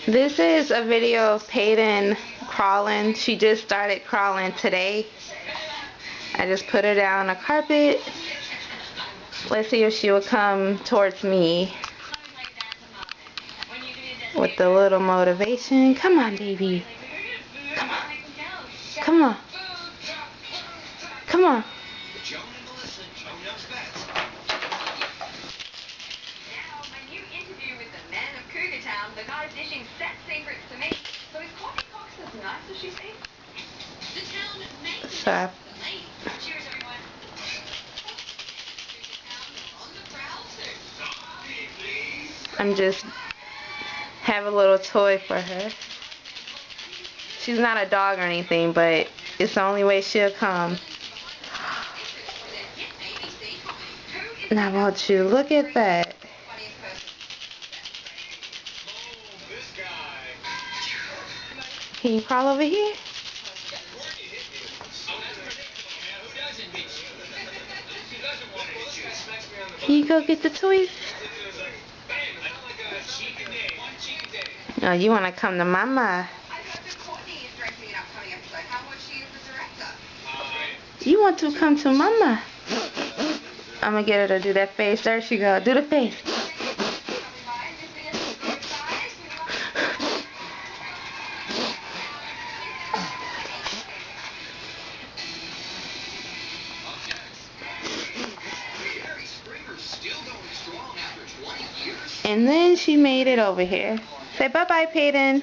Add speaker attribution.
Speaker 1: This is a video of Peyton crawling. She just started crawling today. I just put her down on the carpet. Let's see if she will come towards me with a little motivation. Come on, baby. Come on. Come on. Come on.
Speaker 2: The guy's dishing set secrets to me. So his coffee box is nice, does she say? The town made
Speaker 1: So
Speaker 2: cheers, everyone. On the prowl too.
Speaker 1: I'm just have a little toy for her. She's not a dog or anything, but it's the only way she'll come. Now won't you look at that? Can you crawl over here? Can you go get the toys? Oh, you want to come to Mama? You want to come to Mama? I'm going to get her to do that face. There she go. Do the face. And then she made it over here. Say bye-bye, Peyton.